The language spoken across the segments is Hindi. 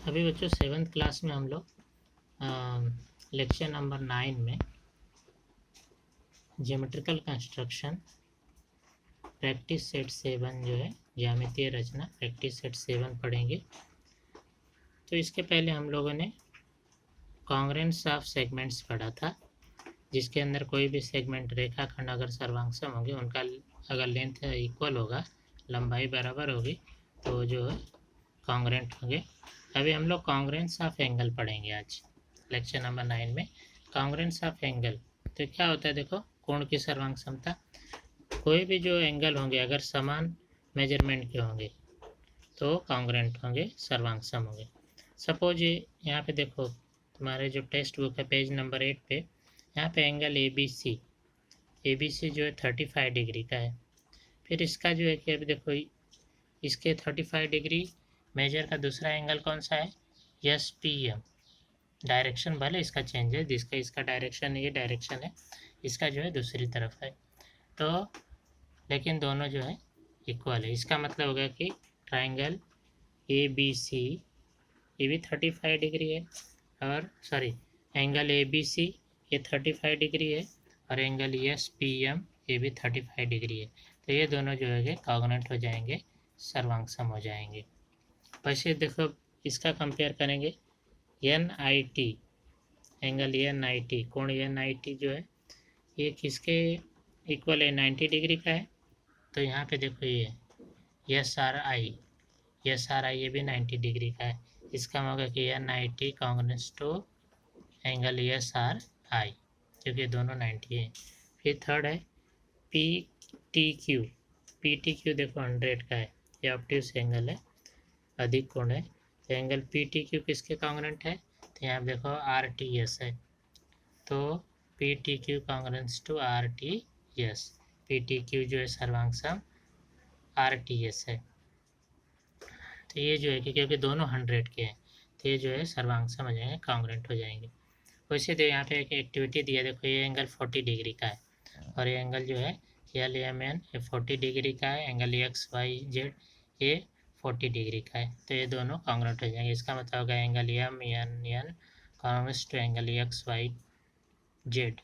अभी बच्चों 7th क्लास में हम लोग लेक्चर नंबर 9 में ज्योमेट्रिकल कंस्ट्रक्शन प्रैक्टिस सेट 7 जो है ज्यामितीय रचना प्रैक्टिस सेट 7 पढ़ेंगे। तो इसके पहले हम लोगों ने कॉन्ग्रेंस ऑफ सेगमेंट्स पढ़ा था, जिसके अंदर कोई भी सेगमेंट रेखाखंड अगर सर्वांगसम होंगे, उनका अगर लेंथ इक्वल होगा, लंबाई बराबर होगी, तो जो है कॉन्ग्रेंट होंगे। अभी हम लोग कॉन्ग्रेंस ऑफ एंगल पढ़ेंगे आज लेक्चर नंबर 9 में। कॉन्ग्रेंस ऑफ एंगल तो क्या होता है, देखो कोण की सर्वांग समता। कोई भी जो एंगल होंगे अगर समान मेजरमेंट के होंगे तो कॉन्ग्रेंट होंगे, सर्वांगसम होंगे। सपोज ये यहाँ पे देखो, तुम्हारे जो टेक्स्ट बुक है पेज नंबर 8 पे, यहाँ पे एंगल ए बी सी जो है 35 डिग्री का है। फिर इसका जो है कि अभी देखो इसके 35 डिग्री मेजर का दूसरा एंगल कौन सा है, एस पी एम। डायरेक्शन भले इसका चेंज है, जिसका इसका डायरेक्शन ये डायरेक्शन है, इसका जो है दूसरी तरफ है, तो लेकिन दोनों जो है इक्वल है। इसका मतलब होगा कि ट्राइंगल ए बी सी ये भी 35 डिग्री है, और sorry angle A B C ये 35 डिग्री है, और एंगल एस पी एम ये भी 35 डिग्री है। तो ये दोनों जो है कॉन्ग्रेंट हो जाएंगे, सर्वांगसम हो जाएंगे। वैसे देखो इसका कंपेयर करेंगे N I T, angle N I T, कोण एन आई टी जो है ये किसके इक्वल है, 90 डिग्री का है। तो यहाँ पे देखो ये एस आर आई ये भी 90 डिग्री का है। इसका मतलब कि N I T congruence to angle S R I, क्योंकि दोनों 90 है। फिर थर्ड है पी टी क्यू देखो 100 का है, ये ऑब्ट्यूस एंगल है, अधिक कोण है। तो एंगल पी टी क्यू किसके कॉन्ग्रेंट है, तो यहाँ देखो आर टी एस है, तो P T Q congruence to R T S. P T Q जो है सर्वांगसम आर टी एस है। तो ये जो है कि क्योंकि दोनों 100 के हैं, तो ये जो है सर्वांगसम हो जाएंगे, कॉन्ग्रेंट हो जाएंगे। वैसे तो यहाँ पे एक एक्टिविटी दिया, देखो ये एंगल 40 डिग्री का है, और ये एंगल जो है एल एम एन ये 40 डिग्री का है, एंगल एक्स वाई जेड ये 40 डिग्री का है, तो ये दोनों कॉन्ग्रेंट हो जाएंगे। इसका मतलब होगा angle M N N congruence to angle X Y Z,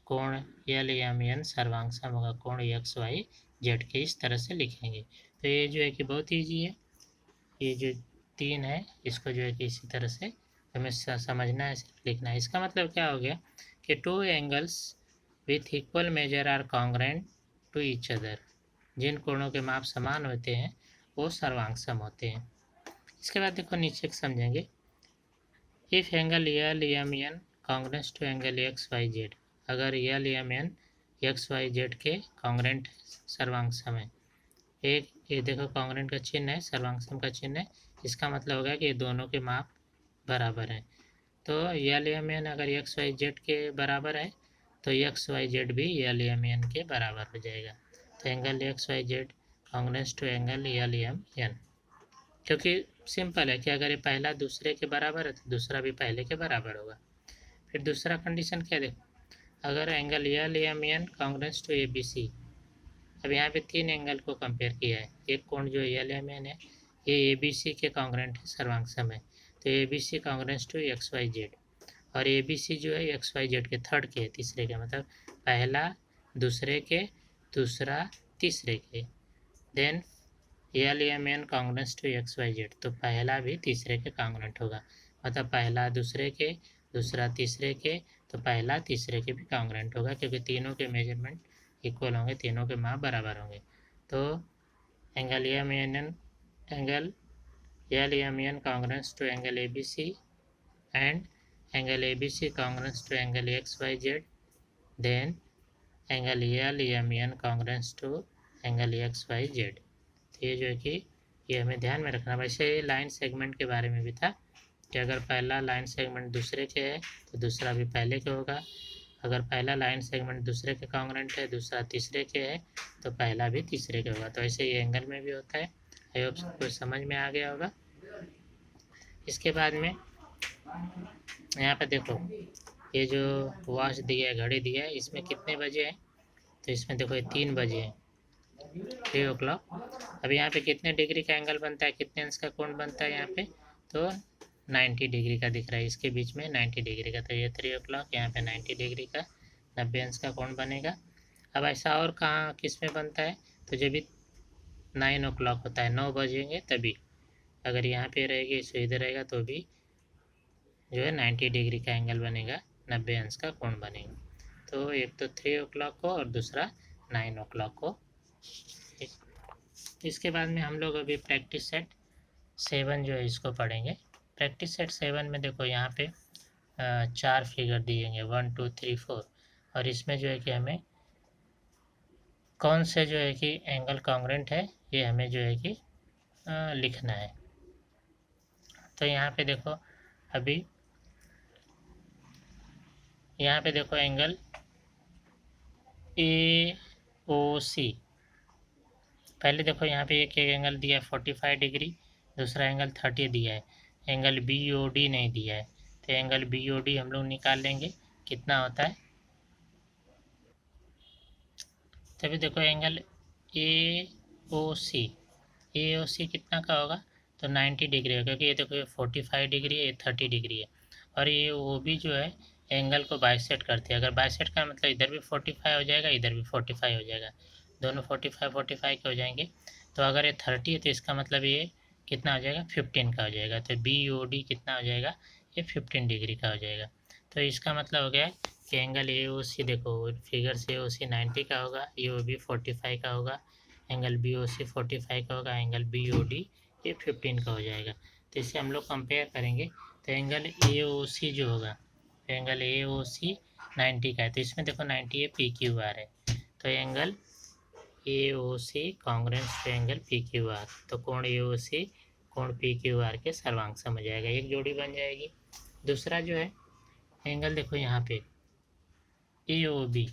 कोण एल एम एन सर्वांगसम होगा कोण एक्स वाई जेड के, इस तरह से लिखेंगे। तो ये जो है कि बहुत ईजी है, ये जो 3 है इसको जो है कि इसी तरह से हमें समझना है, लिखना है। इसका मतलब क्या हो गया कि 2 angles with equal measure are congruent to each other, जिन कोणों के माप समान होते हैं वो सर्वांगसम होते हैं। इसके बाद देखो नीचे समझेंगे, if angle L M N congruence to angle X Y Z, अगर L M N X Y Z के कॉन्ग्रेंट सर्वांगसम है। एक ये देखो कॉन्ग्रेंट का चिन्ह है, सर्वांगसम का चिन्ह है, इसका मतलब होगा कि ये दोनों के माप बराबर हैं। तो एल एम एन अगर एक्स वाई जेड के बराबर है तो एक्स वाई जेड भी एल एम एन के बराबर हो जाएगा। तो angle X Y Z congruence to angle L M N, क्योंकि सिंपल है कि अगर ये पहला दूसरे के बराबर है तो दूसरा भी पहले के बराबर होगा। फिर दूसरा कंडीशन क्या देखो, अगर angle L M N congruence to A B C, अब यहाँ पे 3 एंगल को कंपेयर किया है, एक कोण जो एल एम एन है ये ए बी सी के कॉन्ग्रेंट है, सर्वांगसम है, तो A B C congruence to X Y Z, और ए बी सी जो है एक्स वाई जेड के थर्ड के, तीसरे के, मतलब पहला दूसरे के दूसरा तीसरे के। Then L M N congruence to X Y Z, तो पहला भी तीसरे के कॉन्ग्रेंट होगा, मतलब पहला दूसरे के दूसरा तीसरे के, तो पहला तीसरे के भी कॉन्ग्रेंट होगा, क्योंकि तीनों के मेजरमेंट इक्वल होंगे, तीनों के माप बराबर होंगे। तो angle M N angle L M N congruence to angle A B C and angle A B C congruence to angle X Y Z, then angle L M N congruence to angle X Y Z. तो ये जो है कि ये हमें ध्यान में रखना। वैसे लाइन सेगमेंट के बारे में भी था कि अगर पहला लाइन सेगमेंट दूसरे के है तो दूसरा भी पहले के होगा, अगर पहला लाइन सेगमेंट दूसरे के कॉन्ग्रेंट है दूसरा तीसरे के है तो पहला भी तीसरे के होगा। तो ऐसे ये एंगल में भी होता है। आई होप सबको समझ में आ गया होगा। इसके बाद में यहाँ पे देखो ये जो वॉच दिया है, घड़ी दिया है, इसमें कितने बजे हैं, तो इसमें देखो ये 3 बजे हैं, 3 o'clock। अब यहाँ पे कितने डिग्री का एंगल बनता है, कितने अंश का कोण बनता है यहाँ पे, तो 90 डिग्री का दिख रहा है, इसके बीच में 90 डिग्री का, तो ये 3 o'clock, यहाँ पे 90 डिग्री का 90 अंश का कोण बनेगा। अब ऐसा और कहाँ किस में बनता है, तो जब भी 9 o'clock होता है, 9 बजेंगे तभी, अगर यहाँ पे रहेगी सो इधर रहेगा तो भी जो है 90 डिग्री का एंगल बनेगा, 90 अंश का कोण बनेगा। तो एक तो 3 o'clock को और दूसरा 9 o'clock को। इसके बाद में हम लोग अभी प्रैक्टिस सेट 7 जो है इसको पढ़ेंगे। प्रैक्टिस सेट 7 में देखो यहाँ पे 4 फिगर दिए हैं, 1 2 3 4, और इसमें जो है कि हमें कौन से जो है कि एंगल कॉन्ग्रेंट है ये हमें जो है कि लिखना है। तो यहाँ पे देखो, अभी यहाँ पे देखो एंगल AOC, पहले देखो यहाँ पे एक एंगल दिया है 45 डिग्री, दूसरा एंगल 30 दिया है, एंगल BOD नहीं दिया है, तो एंगल BOD हम लोग निकाल लेंगे कितना होता है। तभी देखो एंगल AOC कितना का होगा, तो 90 डिग्री है, क्योंकि ये देखो ये 45 डिग्री है, ये 30 डिग्री है, और ये OB जो है एंगल को बाइसेट करते हैं। अगर बाइसेट का मतलब इधर भी 45 हो जाएगा, इधर भी 45 हो जाएगा, दोनों 45 के हो जाएंगे। तो अगर ये 30 है तो इसका मतलब ये कितना हो जाएगा, 15 का हो जाएगा, तो BOD कितना हो जाएगा, ये 15 डिग्री का हो जाएगा। तो इसका मतलब हो गया कि एंगल AOC देखो फिगर से AOC 90 का होगा, AOB 45 का होगा, एंगल BOC 45 का होगा, एंगल BOD ये 15 का हो जाएगा। तो इसे हम लोग कंपेयर करेंगे, तो एंगल AOC जो होगा, एंगल AOC 90 का है, तो इसमें देखो 90 ये PQR है, तो angle AOC congruence to angle PQR, तो कोण AOC कोण PQR के सर्वांग सम हो जाएगा, एक जोड़ी बन जाएगी। दूसरा जो है एंगल देखो यहाँ पे AOB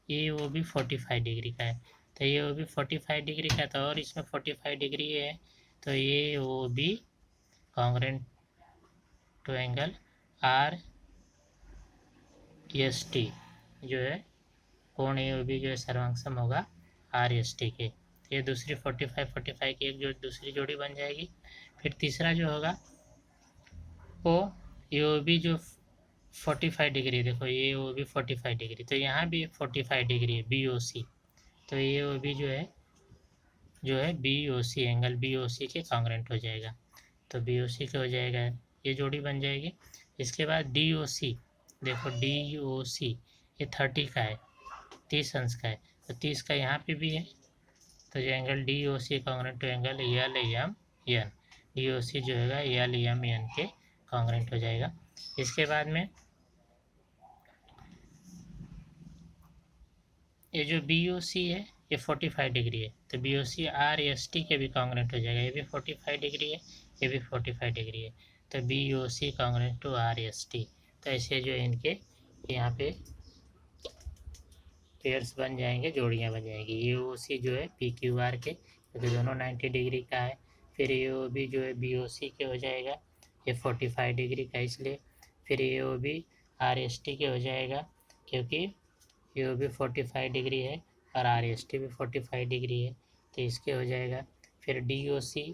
45 डिग्री का है, तो AOB 45 डिग्री का था, और इसमें 45 डिग्री है, तो AOB congruent to angle RST जो है कोण AOB जो है सर्वांग सम होगा RST के, तो ये दूसरी 45 की एक जो दूसरी जोड़ी बन जाएगी। फिर तीसरा जो होगा वो AOB जो 45 डिग्री, देखो ये AOB 45 डिग्री, तो यहाँ भी 45 डिग्री है BOC, तो AOB जो है BOC एंगल BOC के कॉन्ग्रेंट हो जाएगा, तो BOC के हो जाएगा, ये जोड़ी बन जाएगी। इसके बाद DOC देखो DOC ये 30 का है, 30 अंश का है, तो 30 का यहाँ पे भी है, तो जो angle DOC congruent to angle LMN, DOC जो होगा LMN के कॉन्ग्रेंट हो जाएगा। इसके बाद में ये जो BOC है ये 45 डिग्री है, तो BOC RST के भी कॉन्ग्रेंट हो जाएगा, ये भी 45 डिग्री है, ये भी 45 डिग्री है, तो BOC कॉन्ग्रेंट टू RST। तो ऐसे जो इनके यहाँ पे पेयर्स बन जाएंगे, जोड़ियाँ बन जाएंगी। AOC जो है PQR के, क्योंकि दोनों 90 डिग्री का है। फिर AOB जो है BOC के हो जाएगा, ये 45 डिग्री का इसलिए। फिर AOB RST के हो जाएगा, क्योंकि AOB 45 डिग्री है और RST भी 45 डिग्री है, तो इसके हो जाएगा। फिर DOC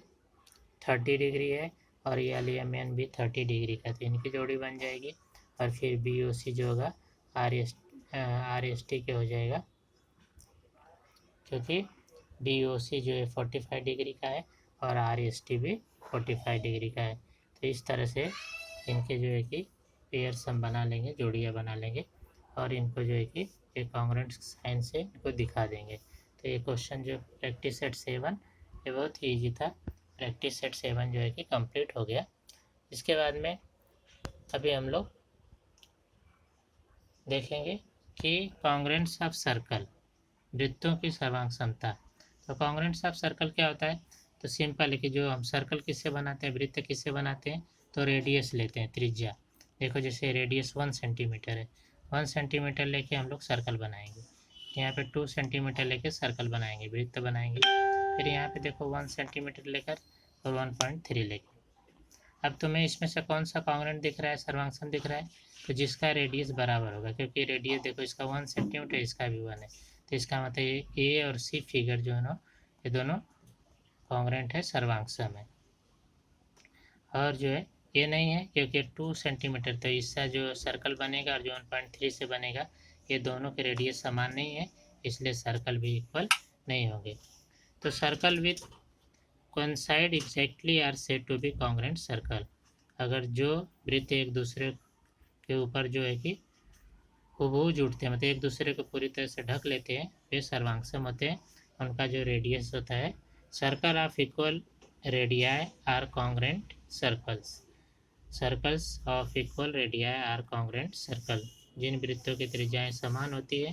30 डिग्री है और LMN भी 30 डिग्री का, तो इनकी जोड़ी बन जाएगी। और फिर BOC जो होगा RST के हो जाएगा, क्योंकि DOC जो है 45 डिग्री का है और RST भी 45 डिग्री का है। तो इस तरह से इनके जो है कि पेयर्स हम बना लेंगे, जोड़ियाँ बना लेंगे, और इनको जो है कि एक कॉन्ग्रेंट साइन से इनको दिखा देंगे। तो ये क्वेश्चन जो प्रैक्टिस सेट 7 ये बहुत ही ईजी था। प्रैक्टिस सेट 7 जो है कि कंप्लीट हो गया। इसके बाद में अभी हम लोग देखेंगे कि कॉन्ग्रेंट्स ऑफ सर्कल, वृत्तों की सर्वांग क्षमता। तो कॉन्ग्रेंट्स ऑफ सर्कल क्या होता है, तो सिंपल है कि जो हम सर्कल किससे बनाते हैं, वृत्त किससे बनाते हैं, तो रेडियस लेते हैं, त्रिज्या। देखो जैसे रेडियस 1 सेंटीमीटर है, 1 सेंटीमीटर लेके हम लोग सर्कल बनाएंगे, यहाँ पे 2 सेंटीमीटर लेके सर्कल बनाएंगे, वृत्त बनाएंगे। फिर यहाँ पे देखो 1 सेंटीमीटर लेकर और 1.3 लेकर। अब तुम्हें इसमें से कौन सा कॉन्ग्रेंट दिख रहा है, सर्वांग दिख रहा है, तो जिसका रेडियस बराबर होगा, क्योंकि रेडियस देखो इसका 1 सेंटीमीटर, इसका भी 1 है, तो इसका मतलब A और C फिगर जो है ना, ये दोनों कॉन्ग्रेंट है, सर्वांग सम है। और जो है ये नहीं है क्योंकि 2 सेंटीमीटर, तो इससे जो सर्कल बनेगा और जो 1.3 से बनेगा ये दोनों के रेडियस समान नहीं है, इसलिए सर्कल भी इक्वल नहीं होंगे। तो circle with coincide exactly are said to be congruent circle. अगर जो वृत्त एक दूसरे के ऊपर जो है कि हूबहू जुड़ते हैं, मतलब एक दूसरे को पूरी तरह से ढक लेते हैं, वे सर्वांगसम होते हैं। उनका जो रेडियस होता है, circle of equal radii are congruent circles. Circles of equal radii are congruent circle. जिन वृत्तों की त्रिज्याएं समान होती है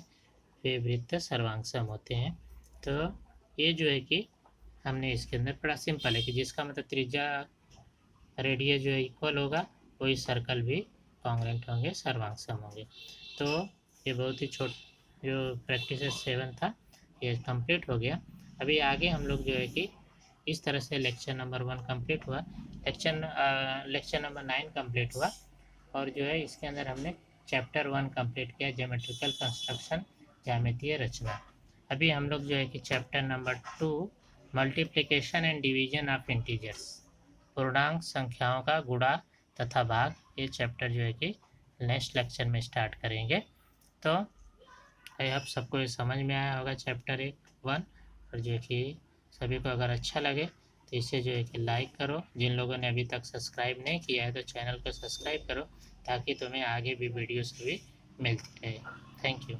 वे वृत्त सर्वांगसम होते हैं। तो ये जो है कि हमने इसके अंदर बड़ा सिंपल है कि जिसका मतलब त्रिज्या रेडियस जो है इक्वल होगा वही सर्कल भी कॉन्ग्रुएंट होंगे, सर्वांगसम होंगे। तो ये बहुत ही जो प्रैक्टिस 7 था ये कंप्लीट हो गया। अभी आगे हम लोग जो है कि इस तरह से लेक्चर नंबर 1 कंप्लीट हुआ, लेक्चर नंबर 9 कंप्लीट हुआ, और जो है इसके अंदर हमने चैप्टर 1 कंप्लीट किया, ज्योमेट्रिकल कंस्ट्रक्शन, ज्यामितीय रचना। अभी हम लोग जो है कि chapter number 2 multiplication and division of integers, पूर्णांक संख्याओं का गुणा तथा भाग, ये चैप्टर जो है कि नेक्स्ट लेक्चर में स्टार्ट करेंगे। तो आप सबको ये समझ में आया होगा चैप्टर 1, और जो है कि सभी को अगर अच्छा लगे तो इसे जो है कि लाइक करो। जिन लोगों ने अभी तक सब्सक्राइब नहीं किया है तो चैनल को सब्सक्राइब करो ताकि तुम्हें आगे भी वीडियोस भी मिलती रहे। Thank you.